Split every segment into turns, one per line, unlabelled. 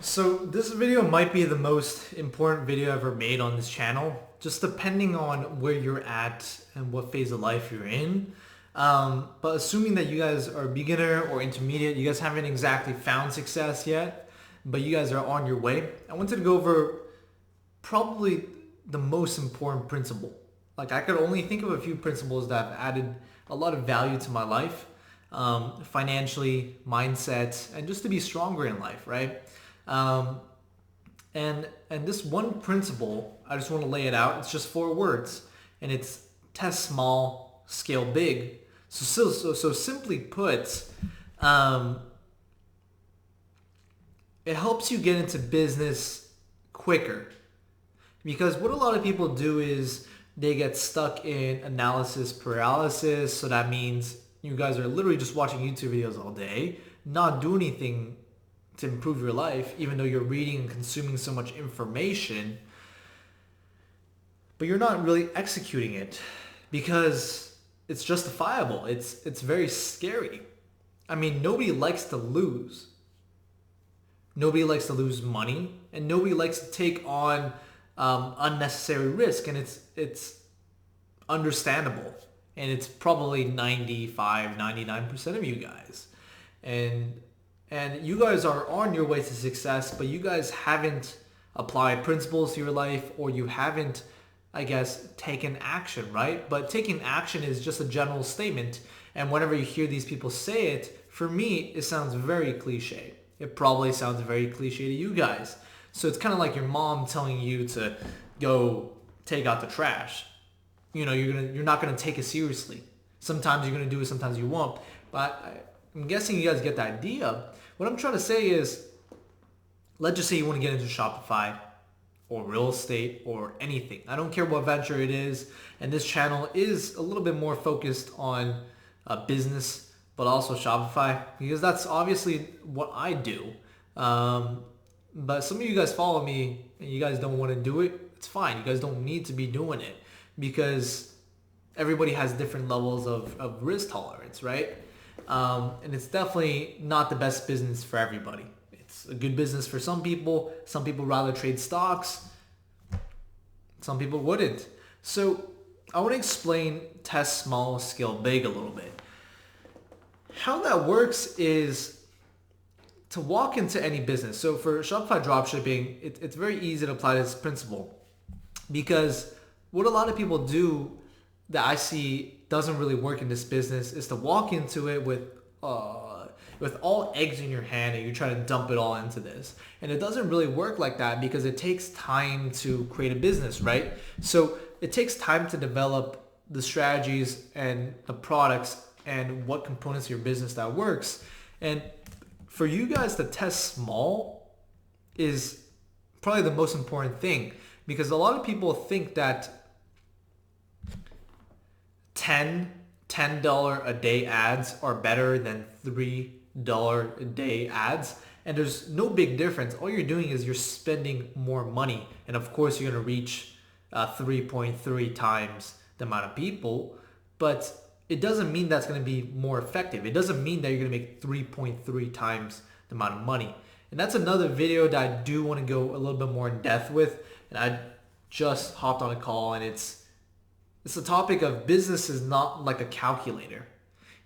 So this video might be the most important video ever made on this channel, just depending on where you're at and what phase of life you're in. But assuming that you guys are beginner or intermediate, you guys haven't exactly found success yet, but you guys are on your way. I wanted to go over probably the most important principle. Like I could only think of a few principles that have added a lot of value to my life, financially, mindset, and just to be stronger in life, right? Um, and this one principle, I just want to lay it out. It's just 4 words, and it's test small, scale big. So simply put, um, it helps you get into business quicker. Because what a lot of people do is they get stuck in analysis paralysis. So that means you guys are literally just watching YouTube videos all day, not do anything to improve your life, even though you're reading and consuming so much information, but you're not really executing it because it's justifiable. It's very scary. I mean, nobody likes to lose. Nobody likes to lose money, and nobody likes to take on unnecessary risk, and it's understandable, and it's probably 99% of you guys, and you guys are on your way to success, but you guys haven't applied principles to your life, or you haven't, I guess, taken action, right? But taking action is just a general statement, and whenever you hear these people say it, for me, it sounds very cliche. It probably sounds very cliche to you guys. So it's kind of like your mom telling you to go take out the trash. You know, you're not gonna take it seriously. Sometimes you're gonna do it, sometimes you won't. But I'm guessing you guys get the idea. What I'm trying to say is, let's just say you want to get into Shopify or real estate or anything. I don't care what venture it is. And this channel is a little bit more focused on business, but also Shopify, because that's obviously what I do. But some of you guys follow me and you guys don't want to do it. It's fine. You guys don't need to be doing it because everybody has different levels of risk tolerance, right? And it's definitely not the best business for everybody. It's a good business for some people. Some people rather trade stocks. Some people wouldn't. So I want to explain test small, scale big a little bit. How that works is to walk into any business. So for Shopify dropshipping, it's very easy to apply this principle, because what a lot of people do that I see doesn't really work in this business is to walk into it with all eggs in your hand and you try to dump it all into this. And it doesn't really work like that because it takes time to create a business, right? So it takes time to develop the strategies and the products and what components of your business that works. And for you guys to test small is probably the most important thing, because a lot of people think that $10 a day ads are better than $3 a day ads. And there's no big difference. All you're doing is you're spending more money. And of course, you're going to reach 3.3 times the amount of people. But it doesn't mean that's going to be more effective. It doesn't mean that you're going to make 3.3 times the amount of money. And that's another video that I do want to go a little bit more in depth with. And I just hopped on a call, and it's the topic of business is not like a calculator,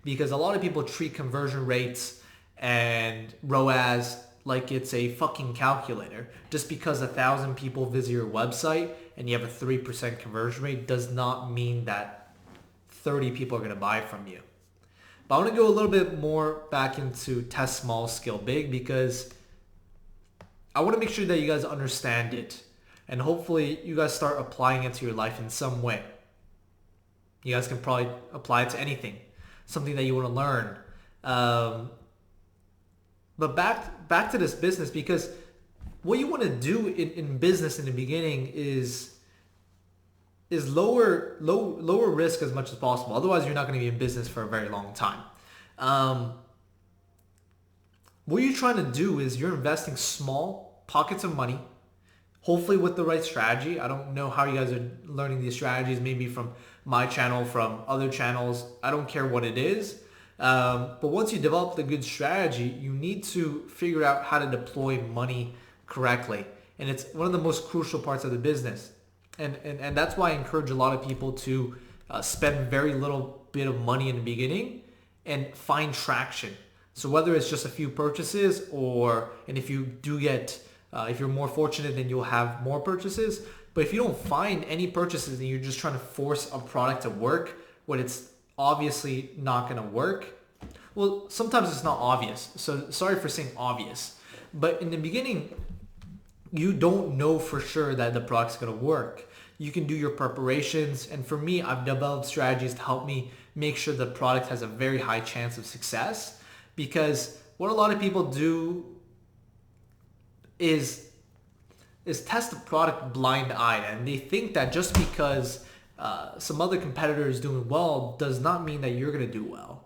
because a lot of people treat conversion rates and ROAS like it's a fucking calculator. Just because 1,000 people visit your website and you have a 3% conversion rate does not mean that 30 people are going to buy from you. But I want to go a little bit more back into test small, scale big, because I want to make sure that you guys understand it, and hopefully you guys start applying it to your life in some way. You guys can probably apply it to anything, something that you want to learn. But back to this business, because what you want to do in business in the beginning is lower risk as much as possible. Otherwise, you're not going to be in business for a very long time. What you're trying to do is you're investing small pockets of money, hopefully with the right strategy. I don't know how you guys are learning these strategies, maybe from my channel, from other channels. I don't care what it is. But once you develop the good strategy, you need to figure out how to deploy money correctly. And it's one of the most crucial parts of the business. And that's why I encourage a lot of people to spend very little bit of money in the beginning and find traction. So whether it's just a few purchases and if you do get, if you're more fortunate, then you'll have more purchases. But if you don't find any purchases and you're just trying to force a product to work when it's obviously not going to work, well, sometimes it's not obvious. So sorry for saying obvious. But in the beginning, you don't know for sure that the product's going to work. You can do your preparations. And for me, I've developed strategies to help me make sure the product has a very high chance of success. Because what a lot of people do is test the product blind-eyed. And they think that just because some other competitor is doing well does not mean that you're going to do well.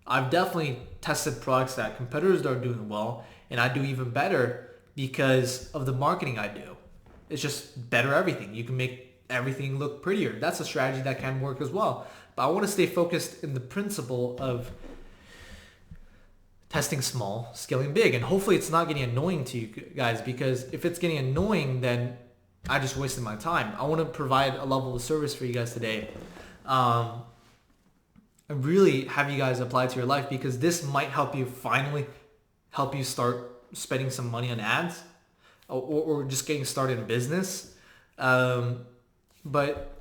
I've definitely tested products that competitors are doing well, and I do even better because of the marketing I do. It's just better everything. You can make everything look prettier. That's a strategy that can work as well. But I want to stay focused in the principle of testing small, scaling big. And hopefully it's not getting annoying to you guys, because if it's getting annoying, then I just wasted my time. I want to provide a level of service for you guys today. And really have you guys apply to your life, because this might finally help you start spending some money on ads or just getting started in business. But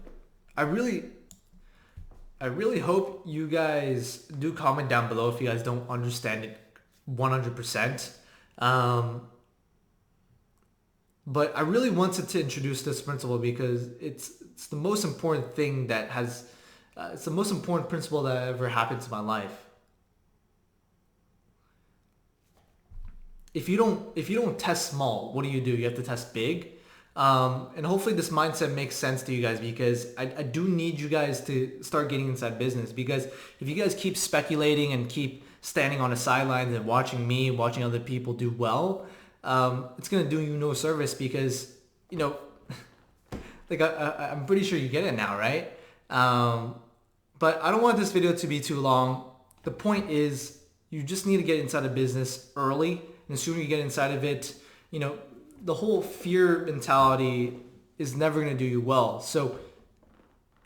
I really hope you guys do comment down below if you guys don't understand it 100%. But I really wanted to introduce this principle because it's the most important thing that has, it's the most important principle that ever happened to my life. If you don't test small, what do? You have to test big. And hopefully this mindset makes sense to you guys, because I do need you guys to start getting inside business. Because if you guys keep speculating and keep standing on the sidelines and watching other people do well, it's going to do you no service, because, like I'm pretty sure you get it now, right? But I don't want this video to be too long. The point is, you just need to get inside a business early. And the sooner you get inside of it, the whole fear mentality is never going to do you well. So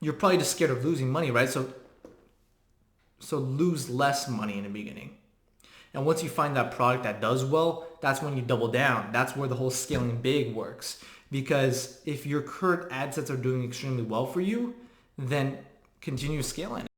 you're probably just scared of losing money, right? So lose less money in the beginning. And once you find that product that does well, that's when you double down. That's where the whole scaling big works. Because if your current ad sets are doing extremely well for you, then continue scaling